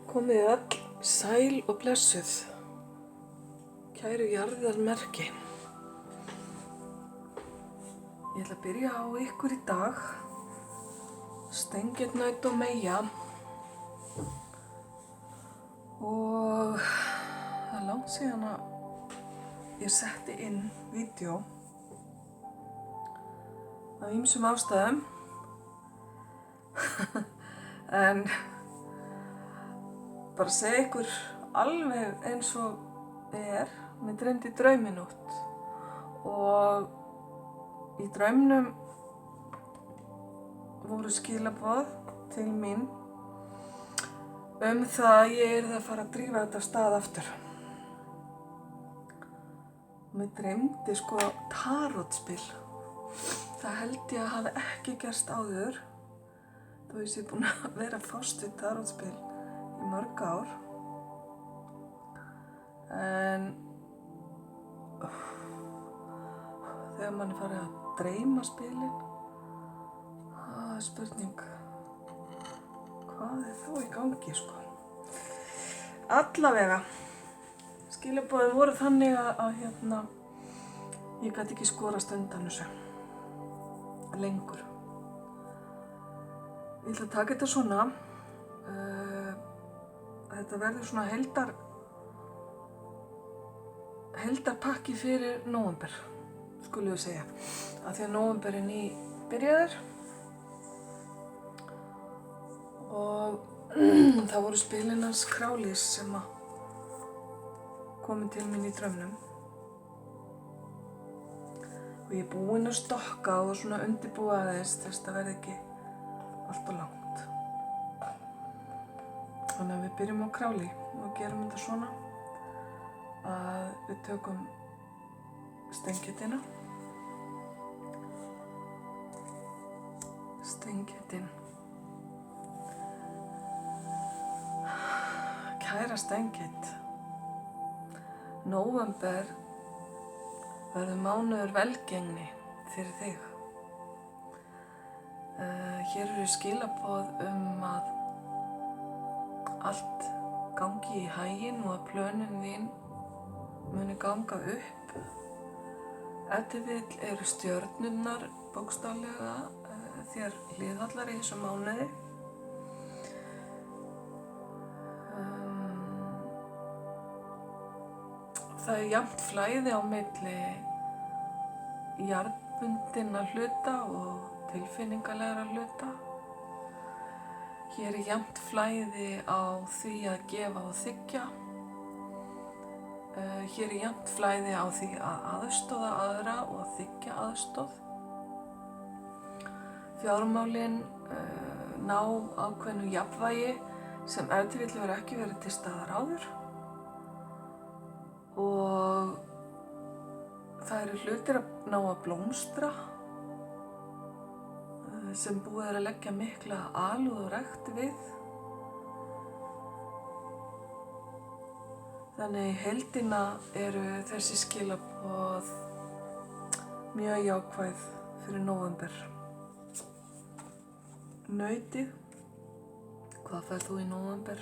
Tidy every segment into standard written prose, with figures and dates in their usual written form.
Komið öll sæl og blessuð, kæru jarðarmerki. Ég ætla að byrja á ykkur í dag, Steingernaut og Meyja. Og það er langt síðan að ég setti inn vídeo af ýmsum ástæðum. En bara segja ykkur alveg eins og mér dreymdi drauminótt og í draumnum voru skilaboð til mín það að ég yrði að fara að drífa þetta af stað aftur. Mér dreymdi tarotspil. Það held ég að hafi ekki gerst áður, þó ég sé búin að vera að fást við tarotspil í mörg ár. En þegar mann er farið að dreyma spilin, það er spurning, hvað er þá í gangi, Allavega, skilaboðin voru þannig að ég gat ekki skorast undan þessu lengur. Ég ætla að taka þetta svona, þetta verður svona heildarpakki fyrir nóvember, skulum við segja, af því að nóvember er nýbyrjaður og það voru spilin hans Králís sem komu til mín í draumnum og ég er búin að stokka og svona undirbúa aðeins þess að það verði ekki allt of langt. Þannig að við byrjum á Králi og gerum þetta svona að við tökum steingettina, Kæra Steingit, nóvember verður mánuður velgengni fyrir þig. Hér eru skilaboð að allt gangi í haginn og að plönin þín muni ganga upp. Ef til vill eru stjörnurnar bókstaflega þér hliðhallar í þessum mánuði. Það er jafnt flæði á milli jarðbundinna hluta og tilfinningalegra hluta. Hér er jafnt flæði á því að gefa og þiggja. Hér er jafnt flæði á því að aðstoða aðra og að þiggja aðstoð. Fjármálin ná ákveðnu jafnvægi sem ef til vill hefur ekki verið til staðar áður. Og það eru hlutir að ná að blómstra sem búið er að leggja mikla alúð og rækt við. Þannig í heildina eru þessi skilaboð mjög jákvæð fyrir nóvember. Nautið, hvað færð þú í nóvember?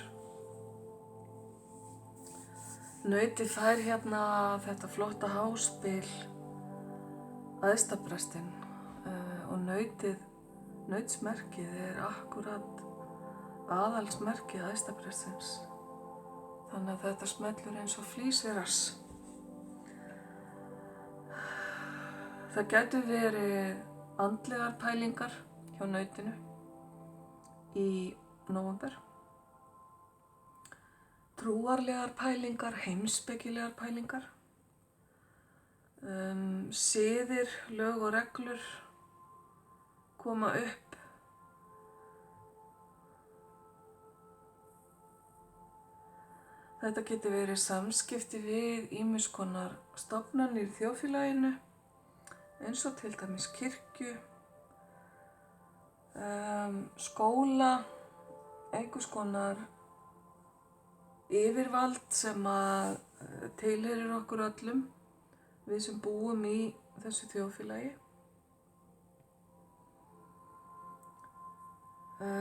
Nautið fær hérna þetta flotta háspil æðstaprestinn og nautsmerkið er akkúrat aðalsmerkið æðstaprestsins. Þannig að þetta smellur eins og flís í rass. Það gætu verið andlegar pælingar hjá nautinu í nóvember. Trúarlegar pælingar, heimspekilegar pælingar, siðir, lög og reglur koma upp. Þetta getur verið samskipti við ýmiss konar stofnanir í þjóðfélaginu, eins og til dæmis kirkju, skóla, einhvers konar yfirvald sem tilheyrir okkur öllum, við sem búum í þessu þjóðfélagi.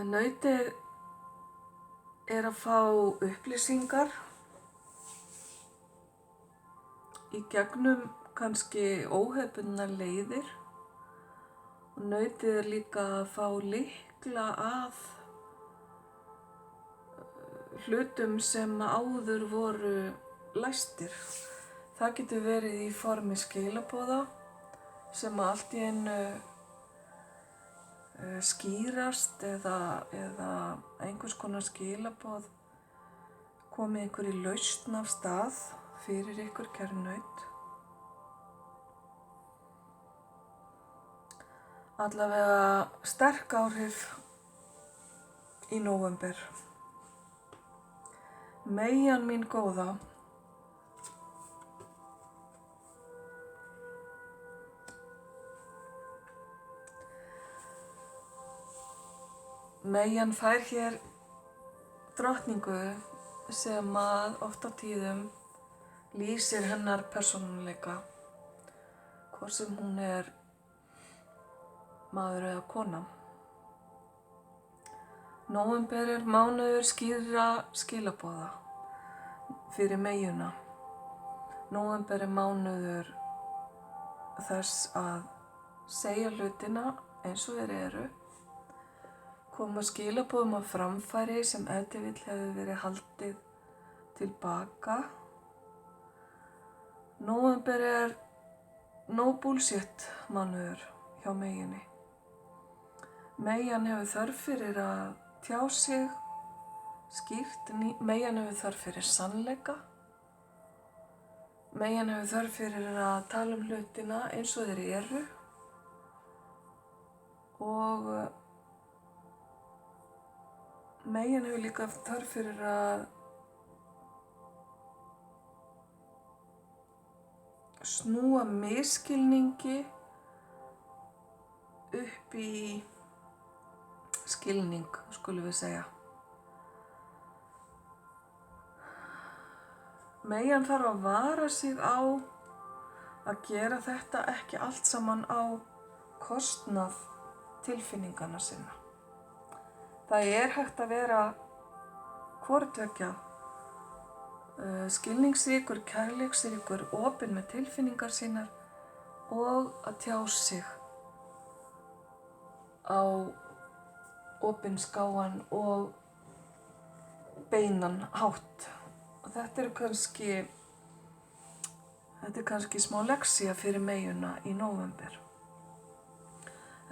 Nautið er að fá upplýsingar í gegnum kannski óhefbundnar leiðir og nautið er líka að fá lykla að hlutum sem áður voru læstir. Það getur verið í formi skilaboða sem allt í einu skýrast eða einhvers konar skilaboð komið einhverju lausn af stað fyrir ykkur kæru naut. Allavega sterk áhrif í nóvember. Meyjan mín góða, Meyjan fær hér drottningu sem að oft á tíðum lýsir hennar persónuleika, hvort sem hún er maður eða kona. Nóvember er mánuður skýrra skilaboða fyrir meyjuna. Nóvember er mánuður þess að segja hlutina eins og þeir eru, koma skilaboðum á framfæri sem ef til vill hefur verið haldið til baka. Nóvember er no bullshit mánuður hjá meyjunni. Meyjan hefur þörf fyrir að tjá sig skýrt, meyjan hefur þörf fyrir sannleika, meyjan hefur þörf fyrir að tala hlutina eins og þeir eru og meyjan hefur líka þörf fyrir að snúa misskilningi upp í skilning, skulum við segja. Meyjan þarf að vara sig á að gera þetta ekki allt saman á kostnað tilfinninganna sinna. Það er hægt að vera hvort tveggja, skilningsríkur, kærleiksríkur, opinn með tilfinningar sínar og að tjá sig á opinskáan og beinan hátt. Og þetta er kannski smá lexía fyrir meyjuna í nóvember.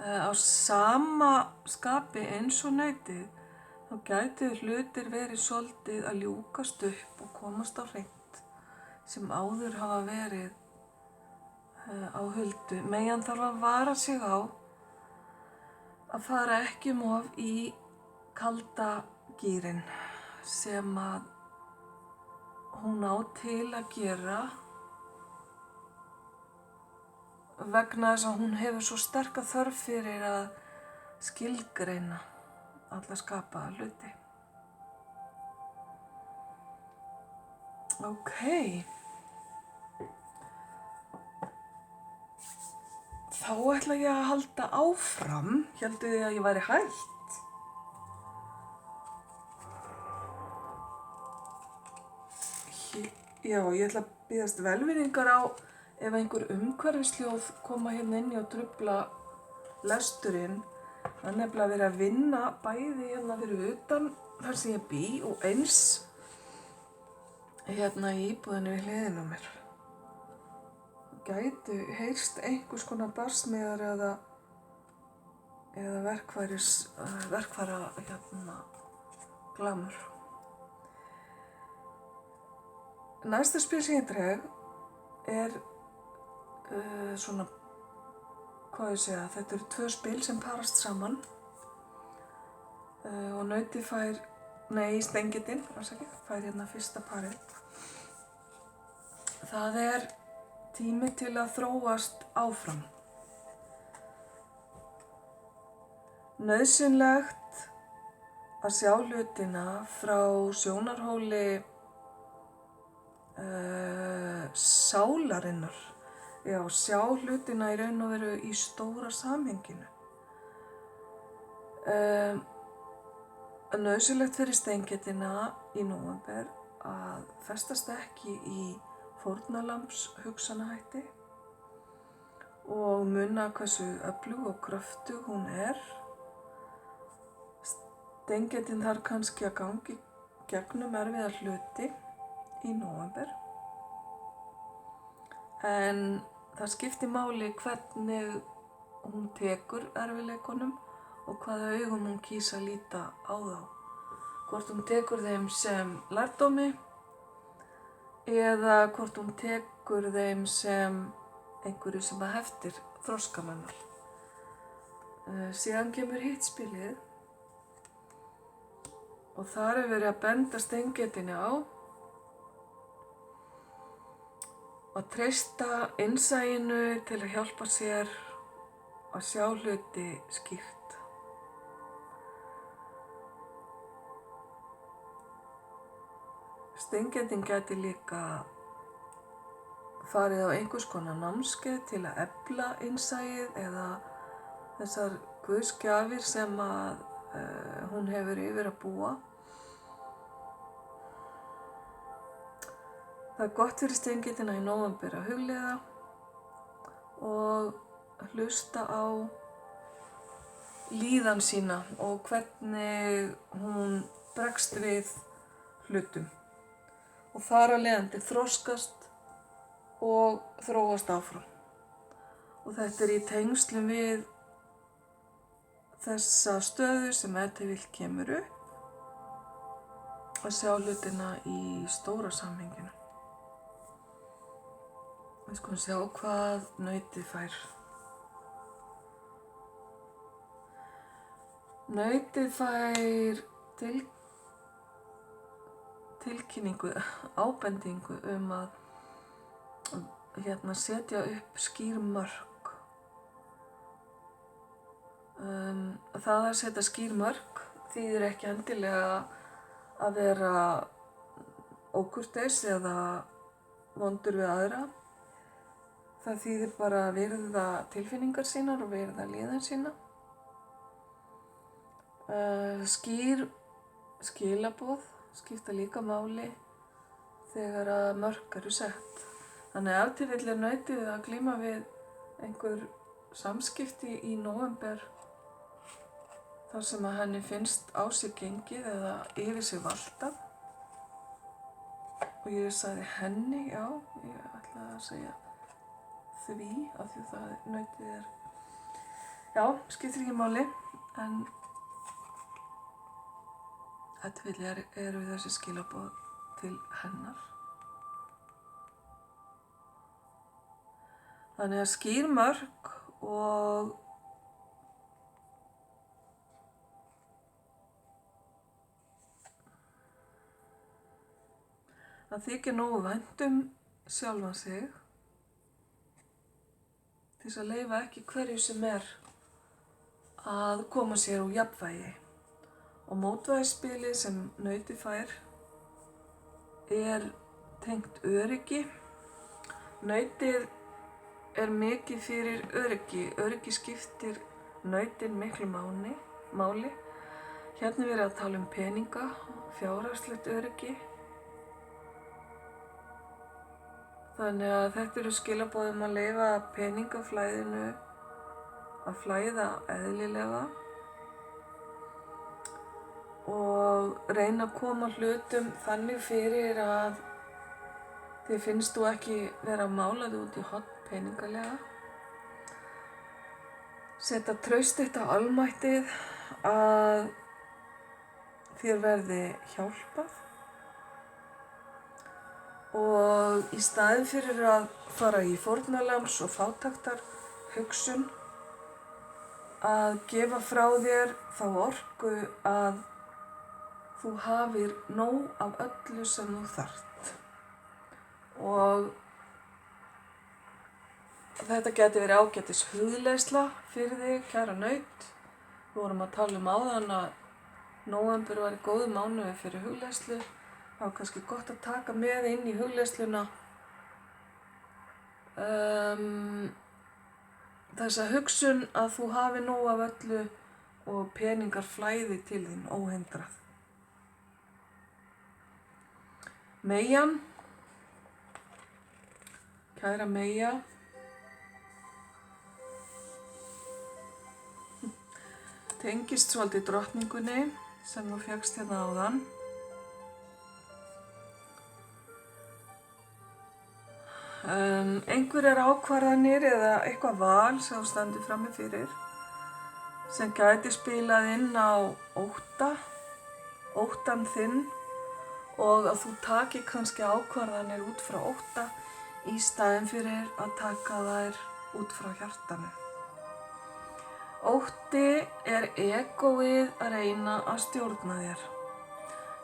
Á sama skapi eins og nautið, þá gætu hlutir verið svolítið að ljúkast upp og komast á hreint sem áður hafa verið á huldu. Meyjan þarf að vara sig á að fara ekki of í kalda gírinn sem að hún á til að gera vegna þess að hún hefur svo sterka þörf fyrir að skilgreina alla skapaða hluti. Ókei. Þá ætla ég að halda áfram. Hélduð þið að ég væri hætt? Já, ég ætla að biðjast velvirðingar á ef einhver umhverfisljóð koma hérna inn og trufla lesturinn. Það er nefnilega verið að vinna bæði hérna fyrir utan þar sem ég bý og eins hérna í íbúðinni við hliðina á mér. Gætu heyrst einhvers konar barsmíðar eða verkfæra glamur. Næsta spil sem ég dreg er svona, hvað ég segja, þetta eru 2 spil sem parast saman og nautið stengillinn fær hérna fyrsta parið. Það er tími til að þróast áfram. Nauðsynlegt að sjá hlutina frá sjónarhóli sálarinnar. Já, sjá hlutina í raun og veru í stóra samhenginu. nauðsynlegt fyrir steingetina í nóvember að festast ekki í fórnarlambs hugsanahætti og muna hversu öflug og kröftug hún er. Steingetin þarf kannski að gangi gegnum erfiða hluti í nóvember, en það skiptir máli hvernig hún tekur erfiðleikunum og hvaða augum hún kýs að líta á þá. Hvort hún tekur þeim sem lærdómi eða hvort hún tekur þeim sem einhverju sem að heftir þroskann hennar. Síðan kemur hitt spilið og þar er verið að benda steingetinni á að treysta innsæinu til að hjálpa sér að sjá hluti skýrt. Steingetin gæti líka farið á einhvers konar námskeið til að efla innsæið eða þessar guðsgjafir sem að hún hefur yfir að búa. Það er gott fyrir steingetina í nóvember að hugleiða og hlusta á líðan sína og hvernig hún bregst við hlutum. Og þar af leiðandi þroskast og þróast áfram. Og þetta er í tengslum við þessa stöðu sem ef.til.vill kemur upp, að sjá hlutina í stóra samhenginu. Við skulum sjá hvað nautið fær. Nautið fær tilkynningu, ábendingu að setja upp skýr mörk. Það að setja skýr mörk þýðir ekki endilega að vera ókurteis eða vondur við aðra. Það þýðir bara að virða tilfinningar sínar og virða líðan sína. Skýr skilaboð skipta líka máli þegar að mörk eru sett. Þannig að ef.til.vill er nautið að glíma við einhver samskipti í nóvember þar sem að henni finnst á sig gengið eða yfir sig valtað. Og ég sagði henni, já, ég ætlaði að segja því, af því það nautið er, já, skiptir ekki máli, en ef.til.vill eru þessi skilaboð til hennar. Þannig að skýr mörk og að þykja nógu vænt sjálfan sig til þess að leyfa ekki hverju sem er að koma sér úr jafnvægi. Og mótvægisspilið sem nautið fær er tengt öryggi. Nautið er mikið fyrir öryggi. Öryggi skiptir nautin miklu máli. Hérna er verið að tala peninga, fjárhagslegt öryggi. Þannig að þetta eru skilaboð að leyfa peningaflæðinu að flæða eðlilega og reyna að koma hlutum þannig fyrir að þér finnst þú ekki vera málað út í horn peningalega. Setja traust þitt á almættið að þér verði hjálpað og í staðinn fyrir að fara í fórnarlambs og fátæktar hugsun að gefa frá þér þá orku að þú hafir nóg af öllu sem þú þarft. Og þetta geti verið ágætis hugleiðsla fyrir þig, kæra naut. Við vorum að tala áðan að nóvember væri góður mánuður fyrir hugleiðslu. Það var kannski gott að taka með inn í hugleiðsluna þessa hugsun að þú hafi nóg af öllu og peningar flæði til þín óhindrað. Meyjan, kæra Meyja, tengist svolítið drottningunni sem þú fékkst hérna áðan. Einhverjar ákvarðanir eða eitthvað val sem þú stendur frammi fyrir sem gæti spilað inn á óttann þinn og að þú taki kannski ákvarðanir út frá ótta í staðinn fyrir að taka þær út frá hjartanu. Ótti er egóið að reyna að stjórna þér.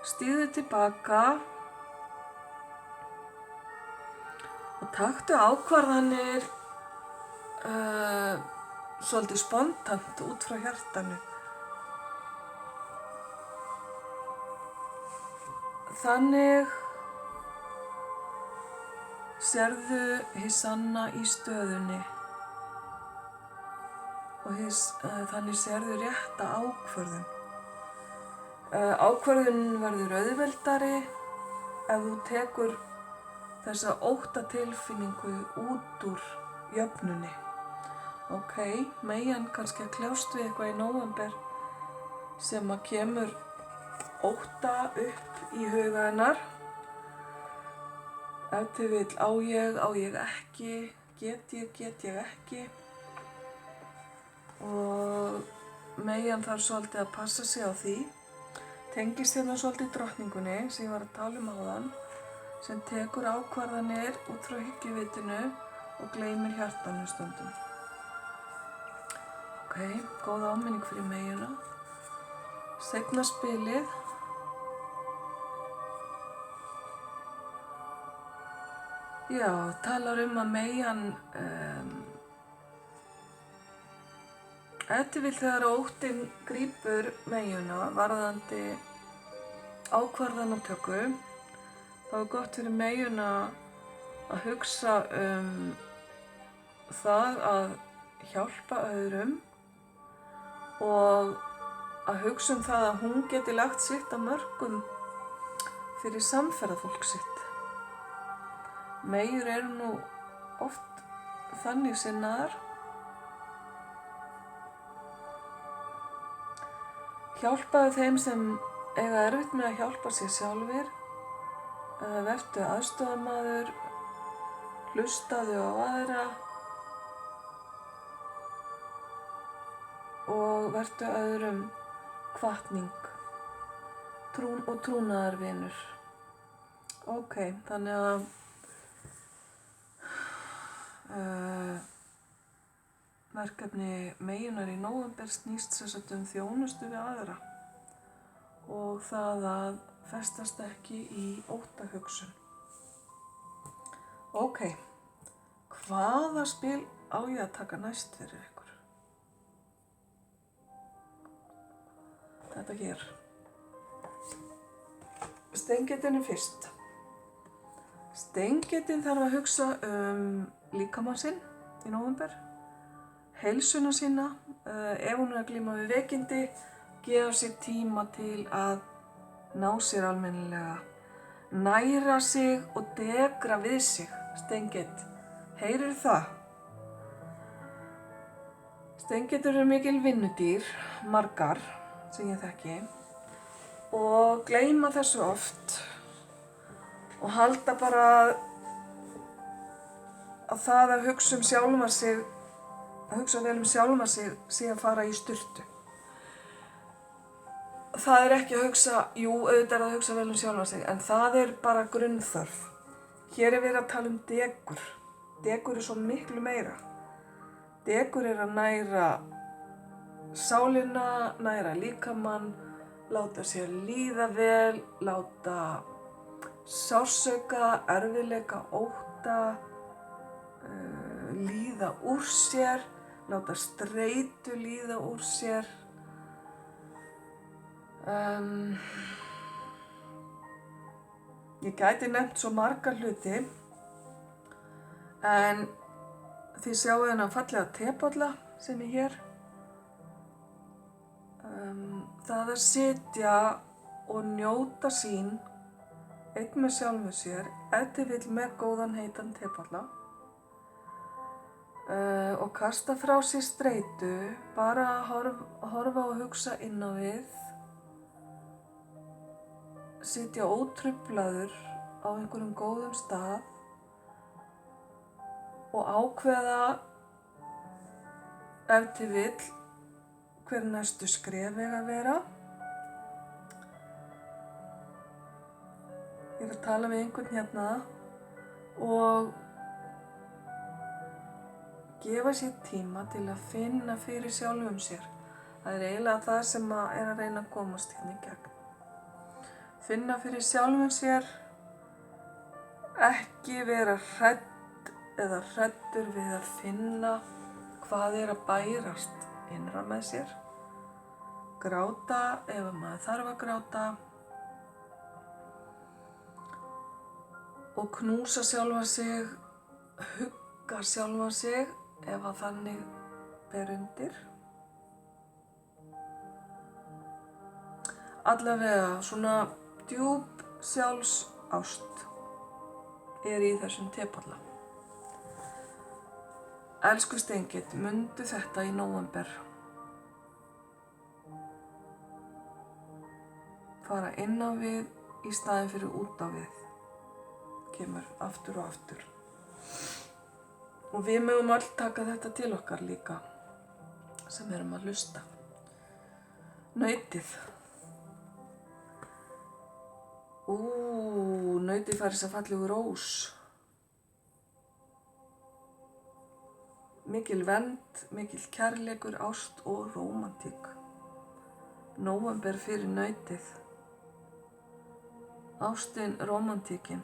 Stígðu tilbaka og taktu ákvarðanir svolítið spontant út frá hjartanu. Þannig sérðu hið sanna í stöðunni og þannig sérðu rétta ákvörðun. Ákvörðunin verður auðveldari ef þú tekur þessa óttatilfinningu út úr jöfnunni. Ok, Meyjan kannski að kljást við eitthvað í nóvember sem að kemur ótta upp í huga hennar. Ef til vill á ég ekki, get ég ekki. Og Meyjan þarf svolítið að passa sig á því. Tengist hérna svolítið drottningunni sem ég var að tala áðan, sem tekur ákvarðanir út frá hyggjuvitinu og gleymir hjartanu stundum. Ok, góð áminning fyrir Meyjuna. Seinna spilið. Já, talar að Meyjan ef til vill þegar óttinn grípur Meyjuna varðandi ákvarðanatöku, þá er gott fyrir Meyjuna að hugsa það að hjálpa öðrum og að hugsa það að hún geti lagt sitt af mörkum fyrir samferðafólk sitt. Meyjur eru nú oft þannig sinnaðar. Hjálpaðu þeim sem eiga erfitt með að hjálpa sér sjálfir. Vertu aðstoðarmaður, hlustaðu á aðra og vertu öðrum hvatning og trúnaðarvinur. Ok, þannig að verkefni Meyjunar í nóvember snýst sem sagt þjónustu við aðra og það að festast ekki í óttahugsun. Ok, hvaða spil á ég að taka næst fyrir ykkur? Þetta hér. Steingetinn fyrst. Steingetinn þarf að hugsa líkamann sinn í nóvember, heilsuna sína, ef hún er að glíma við veikindi, gefa sér tíma til að ná sér almennilega, næra sig og degra við sig. Steingett, heyrir það? Steingettur eru mikil vinnudýr, margar sem ég þekki, og gleyma þessu oft og halda bara að það að hugsa vel sjálfa sig sé að fara í sturtu. Það er ekki að hugsa, auðvitað er að hugsa vel sjálfa sig, en það er bara grunnþörf. Hér er verið að tala degur. Degur er svo miklu meira. Degur er að næra sálina, næra líkamann, láta sér líða vel, láta sársauka, erfiðleika, ótta, líða úr sér, láta streitu líða úr sér. Ég gæti nefnt svo marga hluti, en þið sjáu þennan fallega tebolla sem er hér. Það að sitja og njóta sín einn með sjálfu sér, ef til vill með góðan heitan tepalla, og kasta frá sér streitu, bara að horfa og hugsa inn á við, sitja ótruflaður á einhverjum góðum stað og ákveða ef til vill hver næstu skref eiga að vera. Ég að tala við einhvern hérna og gefa sér tíma til að finna fyrir sjálfum sér. Það er eiginlega það sem að reyna að komast hérna í gegn. Finna fyrir sjálfum sér, ekki vera hrædd eða hræddur við að finna hvað er að bærast innra með sér. Gráta ef maður þarf að gráta og knúsa sjálfa sig, hugga sjálfa sig ef að þannig ber undir. Allavega svona djúp sjálfsást er í þessum tepalla. Elsku Steingitt, mundu þetta í nóvember. Fara inn á við í staðinn fyrir út á við. Kemur aftur og aftur. Og við mögum öll taka þetta til okkar líka, sem erum að hlusta. Nautið. Nautið fær þess að fallegu rós. Mikil vernd, mikil kærleikur, ást og rómantík. Nóvember fyrir nautið. Ástin, rómantíkin.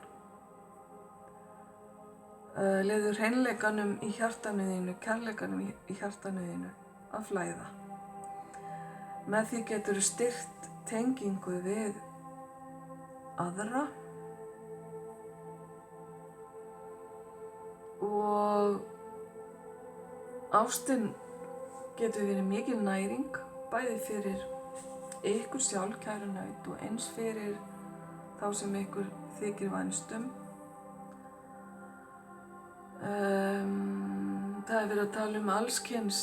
Leyfðu hreinleikanum í hjartanu þínu, kærleikanum í hjartanu þínu að flæða. Með því geturðu styrkt tengingu við aðra og ástin getur verið mikil næring, bæði fyrir ykkur sjálf, kæru naut, og eins fyrir þá sem ykkur þykir vænstum. Það er verið að tala um alls kyns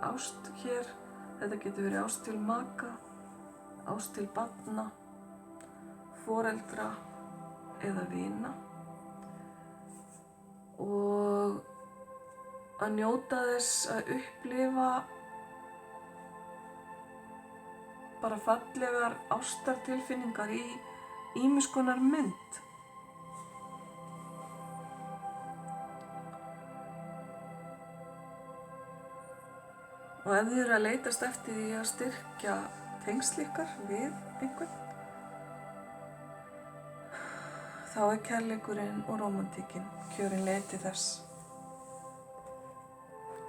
ást hér. Þetta getur verið ást til maka, ást til barna, foreldra eða vina. Og að njóta þess að upplifa bara fallegar ástartilfinningar í ýmiss konar mynd. Og ef þið eru að leitast eftir því að styrkja tengsl ykkar við einhvern, þá er kærleikurinn og rómantíkin kjörin leið til þess.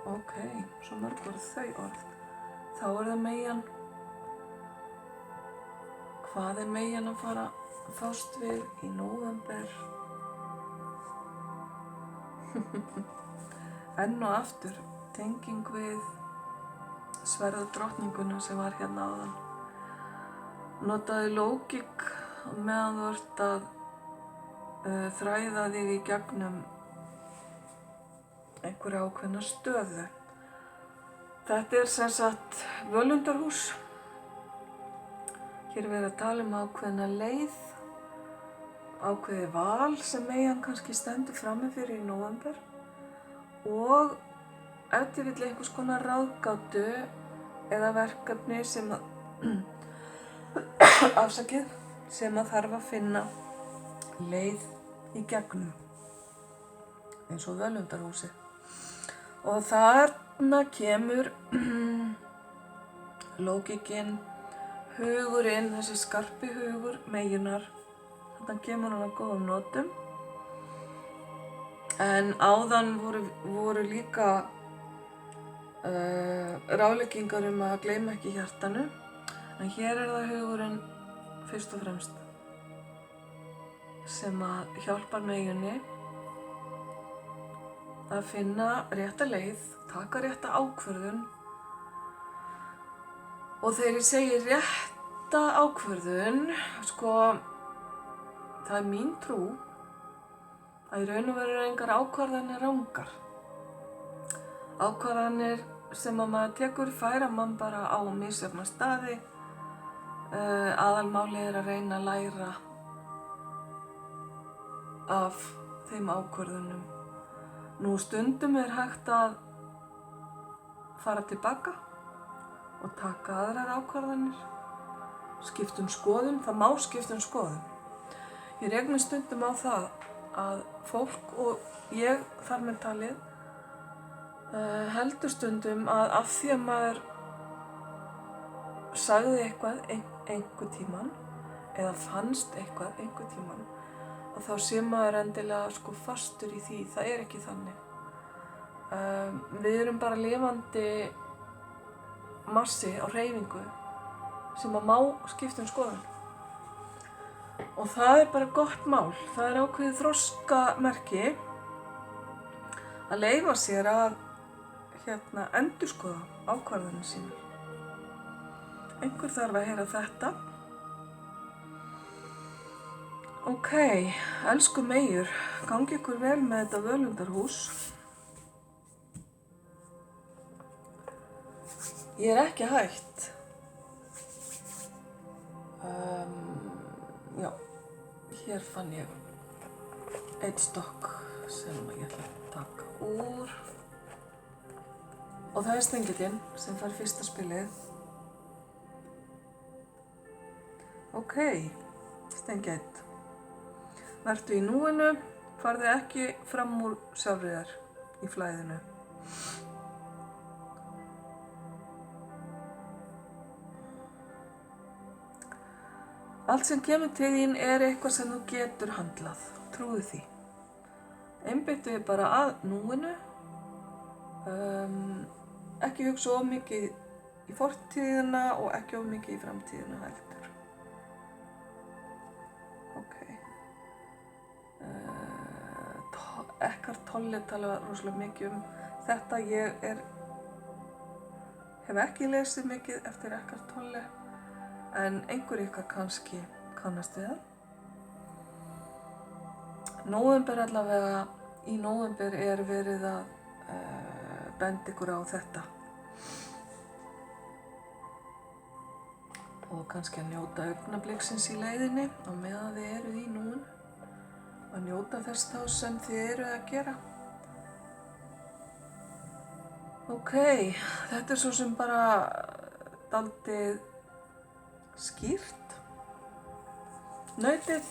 Ok, svo mörg voru þau orð. Þá er það meyjan. Hvað er meyjan að fara að fást við í nóvember? Enn og aftur, tenging við sverðadrottninguna sem var hérna áðan. Notaðu lógík meðan þú ert að þræða þig í gegnum einhverja ákveðna stöðu. Þetta er sem sagt völundarhús. Hér er verið að tala um ákveðna leið, ákveðið val sem meyjan kannski stendur frammi fyrir í nóvember og ef til vill einhvers konar ráðgátu eða verkefni sem að sem að þarf að finna leið í gegnum, eins og völundarhúsið. Og þarna kemur lógíkin, hugurinn, þessi skarpi hugur meyjunar. Þarna kemur hann að góðum notum. En áðan voru líka ráðleggingar að gleyma ekki hjartanu. En hér er það hugurinn fyrst og fremst sem að hjálpar meyjunni að finna rétta leið, taka rétta ákvörðun Og þegar ég segi rétta ákvörðun, sko, það er mín trú að í raun og veru engar ákvarðanir rangar. Ákvarðanir sem að maður tekur færa mann bara á misjafna staði. Aðalmálið er að reyna að læra af þeim ákvörðunum. Nú stundum er hægt að fara tilbaka og taka aðrar ákvarðanir. Skipta um skoðun, það má skipta um skoðun. Ég rek mig stundum á það að fólk og ég þar með talið heldur stundum að af því að maður sagði eitthvað einhver tímann eða fannst eitthvað einhver tímann og þá sé maður endilega sko fastur í því. Það er ekki þannig. Við erum bara lifandi massi á hreyfingu sem að má skipta um skoðun. Og það er bara gott mál. Það er ákveðið þroskamerki að leyfa sér að endurskoða ákvarðanir sínar. Einhver þarf að heyra þetta. Ok, elsku meyjur, gangi ykkur vel með þetta völundarhús. Ég er ekki hætt. Já, hér fann ég einn stokk sem ég ætla að taka úr. Og það er stengillinn sem fær fyrsta spilið. Ok, stengill. Vertu í núinu, farðu ekki fram úr sjálfri þér í flæðinu. Allt sem kemur til þín er eitthvað sem þú getur handlað. Trúðu því. Einbeittu þig bara að núinu. Ekki hugsa of mikið í fortíðina og ekki of mikið í framtíðina heldur. Ok. Eckhart Tolle tala rosalega mikið um þetta. Ég hef ekki lesið mikið eftir Eckhart Tolle, en einhver ykkar kannski kannast við það. Nóvember allavega, í nóvember er verið að benda ykkur á þetta. Og kannski að njóta augnabliksins í leiðinni á meðan þið eruð í núinu. Að njóta þess þá sem þið eruð að gera. Ok, þetta er svo sem bara dálítið skýrt. Nautið.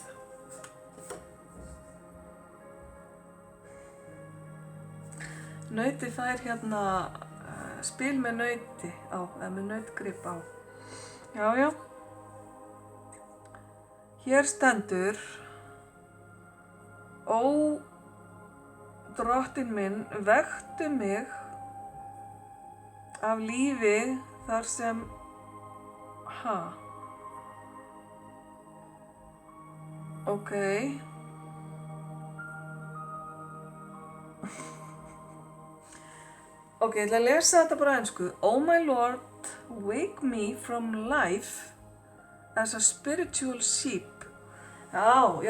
Nautið fær hérna spil með nauti á, eða með nautgrip á. Já. Hér stendur: Ó, drottinn minn, vektu mig af lífi þar sem, Ok. Ok, ég ætla að lesa þetta bara á ensku. Oh my Lord, wake me from life as a spiritual sheep. Já.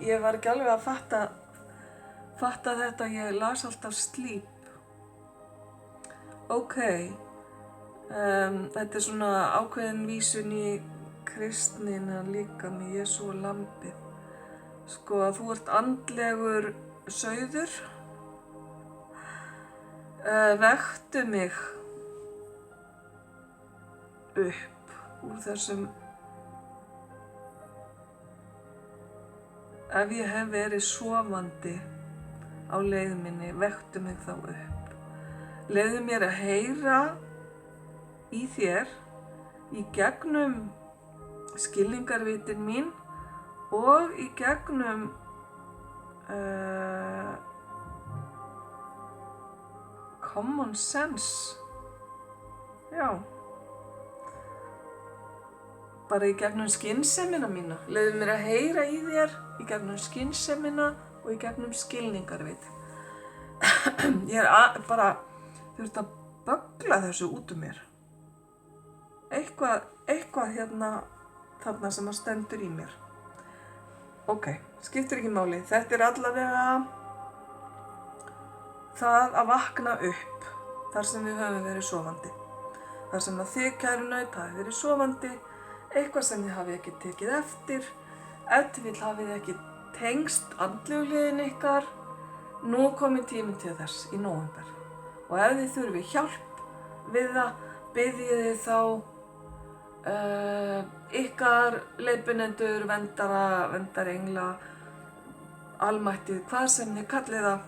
Ég var ekki alveg að fatta þetta. Ég las alltaf sleep. Ok. Þetta er svona ákveðin vísun í kristnina líka með Jesú og lambið. Sko, að þú ert andlegur sauður. Vektu mig upp úr þessum, ef ég hef verið sofandi á leið minni, vektu mig þá upp. Leyfðu mér að heyra í þér í gegnum skilningarvitin mín og í gegnum common sense. Já. Bara í gegnum skynsemina mína. Leyfðu mér að heyra í þér í gegnum skynsemina og í gegnum skilningarvit. Ég er bara þurft að böggla þessu út úr mér. eitthvað hérna þarna sem að stendur í mér. Ok, skiptir ekki máli. Þetta allavega það að vakna upp þar sem við höfum verið sofandi. Þar sem að þið, kæru naut, hafi verið sofandi, eitthvað sem þið hafið ekki tekið eftir, ef til vill hafið þið ekki tengst andlegu hliðin ykkar. Nú kominn tíminn til þess í nóvember. Og ef þið þurfið hjálp við það, biðjið þið þá ykkar leiðbeinendur, verndarengla, almættið, hvað sem þið kallið það,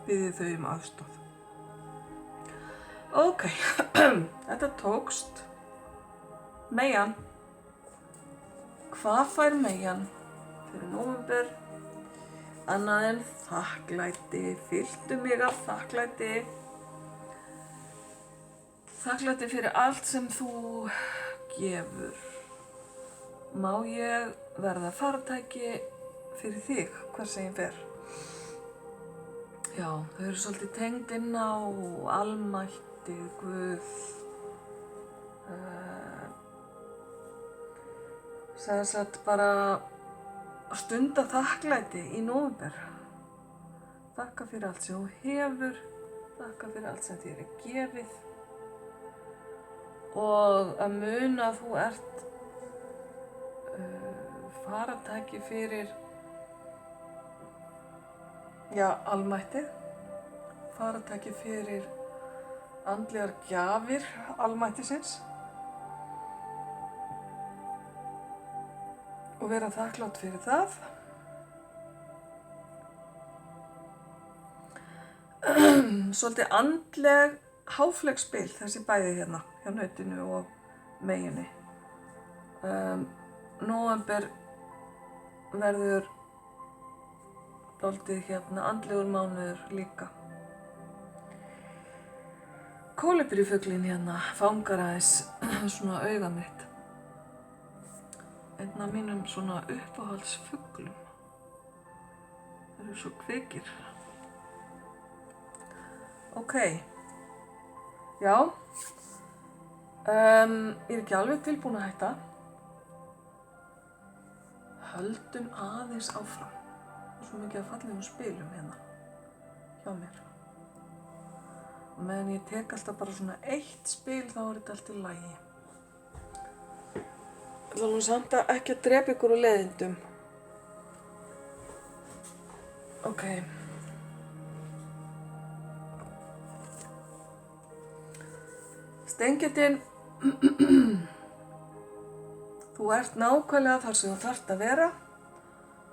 biðjið þau aðstoð. Ok, þetta tókst. Meyjan. Hvað fær meyjan fyrir nóvember? Annað en þakklæti. Fylltu mig af þakklæti. Þakklæti fyrir allt sem þú gefur. Má ég verða farartæki fyrir þig, hvar sem ég fer? Já, þau eru svolítið tengd inn á almættið, Guð. Sem sagt bara stunda þakklæti í nóvember. Þakka fyrir allt sem þú hefur, þakka fyrir allt sem þér gefið. Og að muna að þú ert farartæki fyrir almættið, farartæki fyrir andlegar gjafir almættisins og vera þakklátt fyrir það. Svolítið andleg háflegsspil þessi bæði hérna hjá nautinu og meyjunni. Nóvember verður dálítið hérna andlegur mánuður líka. Kólibrífuglinn hérna fangar aðeins svona augað mitt. Einn af mínum svona uppáhaldsfuglum. Þeir eru svo kvikir. Ok. Já. Ég ekki alveg tilbúin að hætta. Höldum aðeins áfram. Svo mikið að fallegum spilum hérna hjá mér. Og meðan ég tek alltaf bara svona eitt spil þá þetta allt í lagi. Ég ætla nú samt að ekki að drepa ykkur á leiðindum. Ok. Steingetinn. Þú ert nákvæmlega þar sem þú þarft að vera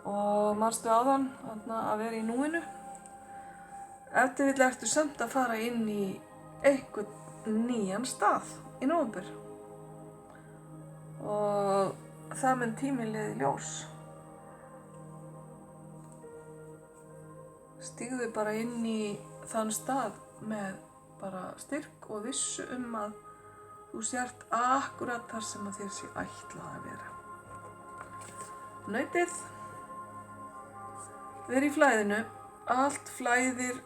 og manstu áðan að vera í núinu. Ef til vill ertu samt að fara inn í einhvern nýjan stað í nóvember. Og það mun tíminn leiða í ljós. Stígðu bara inn í þann stað með bara styrk og vissu að þú sért akkurat þar sem að þér sé ætlað að vera. Nautið. Verið í flæðinu. Allt flæðir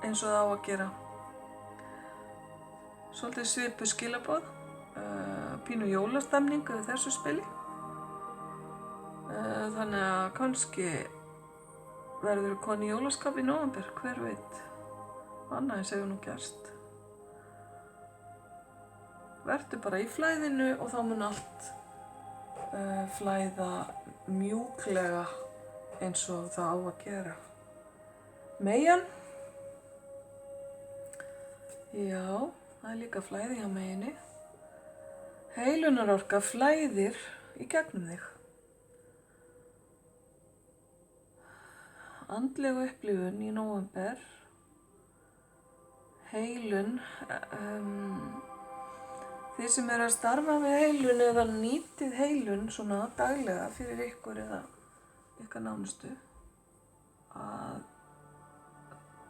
eins og það á að gera. Svolítið svipuð skilaboð. Pínu jólastemning yfir þessu spili. Þannig að kannski verður koni jólaskap í nóvember, hver veit. Annað eins hefur nú gerst. Vertu bara í flæðinu og þá mun allt flæða mjúklega eins og það á að gera. Meyjan. Já, það líka flæði hjá meyjunni. Heilunarorka flæðir í gegnum þig. Andlegu upplifun í nóvember. Heilun. Þið sem eru að starfa við heilun eða nýtið heilun svona daglega fyrir ykkur eða ykkar nánustu, að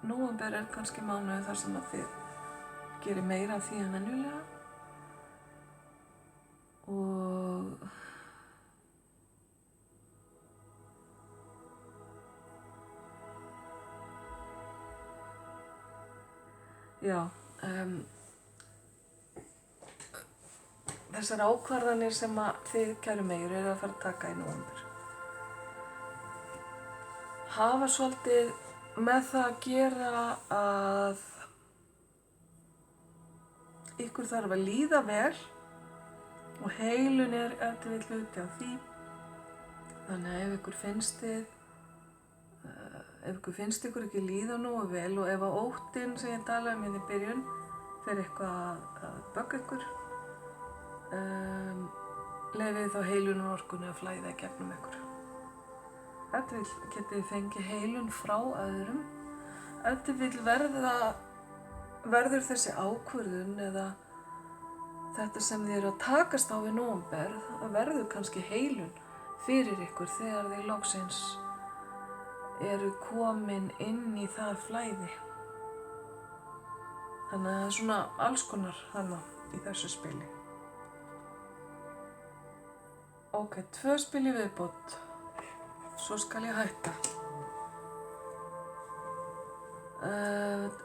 nóvember kannski mánuður þar sem að þið gerir meira af því en venjulega og já, þessar ákvarðanir sem að þið, kæru megur, eru að fara að taka í nóvember hafa svolítið með það að gera að ykkur þarf að líða vel og heilun ef til vill hluti á því. Þannig að ef ykkur finnst ykkur ekki líða nógu vel og ef að óttinn sem ég talaði um hérna í byrjun fer eitthvað að bögga ykkur, leyfið þá heilun og orkunni að flæða í gegnum ykkur. Ef til vill getið þið fengið heilun frá öðrum. Ef til vill verður þessi ákvörðun eða þetta sem þið eru að takast á við nóvember, það verður kannski heilun fyrir ykkur þegar þið loksins eru komin inn í það flæði. Þannig að það er svona alls konar þarna í þessu spili. Ok, 2 spil í viðbót, svo skal ég hætta.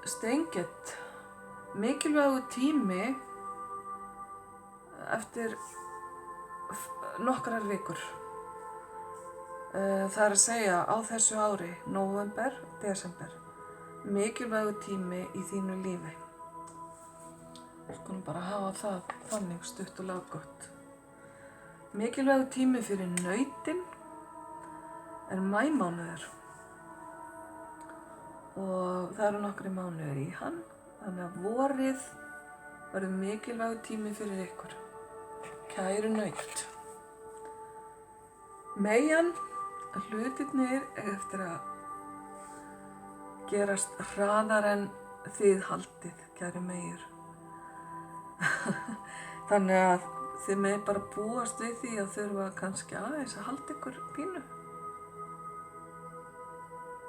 Stengett, mikilvægur tími eftir nokkrar vikur. Það er að segja á þessu ári, nóvember, desember, mikilvægur tími í þínu lífi. Skulum bara hafa það þannig stutt og laggott. Mikilvægur tími fyrir nautin er maímánuður og það eru nokkrir mánuðir í hann, þannig að vorið verður mikilvægur tími fyrir ykkur. Kæru naut. Meyjan, hlutirnir eftir að gerast hraðar en þið haldið, kæru meyjur. Þannig að þið megi bara búast við því að þurfa kannski aðeins að halda ykkur pínu.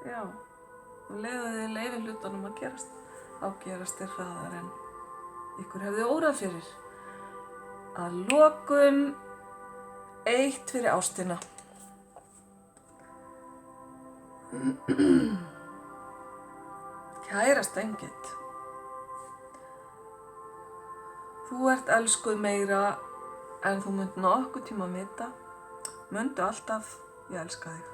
Já, og þið leyfið hlutunum að gerast, þá gerast þér hraðar en ykkur hefði órað fyrir. Að lokum, 1 fyrir ástina. Kæra Stengett, þú ert elskuð meira en þú munt nokkuð tíma vita. Mundu alltaf, ég elska þig.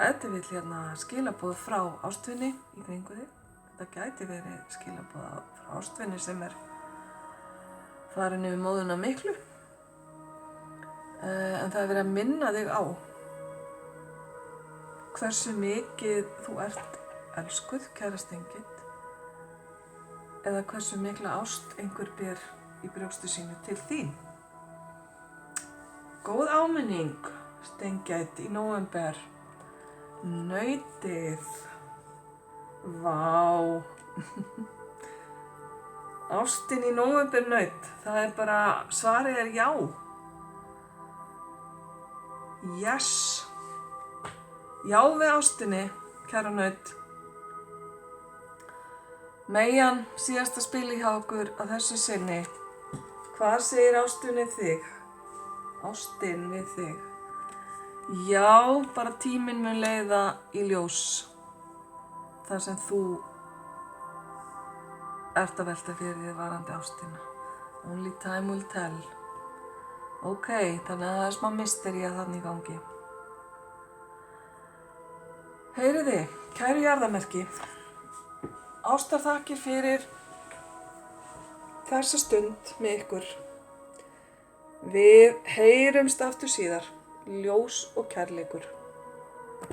Ef þið vill hérna skilaboð frá ástvinni í kringu þig. Þetta gæti verið skilaboð frá ástvinni sem er farin yfir móðuna miklu. En það er verið að minna þig á hversu mikið þú ert elskuð, kæra Stengett, eða hversu mikla ást einhver ber í brjósti sínu til þín. Góð áminning, Stengett, í nóvember. Nautið. Vá. Ástin í nóvember naut. Það er bara, svarið er já. Yes. Já við ástinni, kæra naut. Meyjan, síðasta spili hjá okkur að þessu sinni. Hvað segir ástin við þig? Ástin við þig. Já, bara tíminn mun leiða í ljós þar sem þú ert að velta fyrir þér varandi ástina. Only time will tell. Ok, þannig að það er smá mystería þarna í gangi. Heyriði, kæru jarðarmerki, ástarþakkir fyrir þessa stund með ykkur. Við heyrumst aftur síðar, ljós og kærleikur.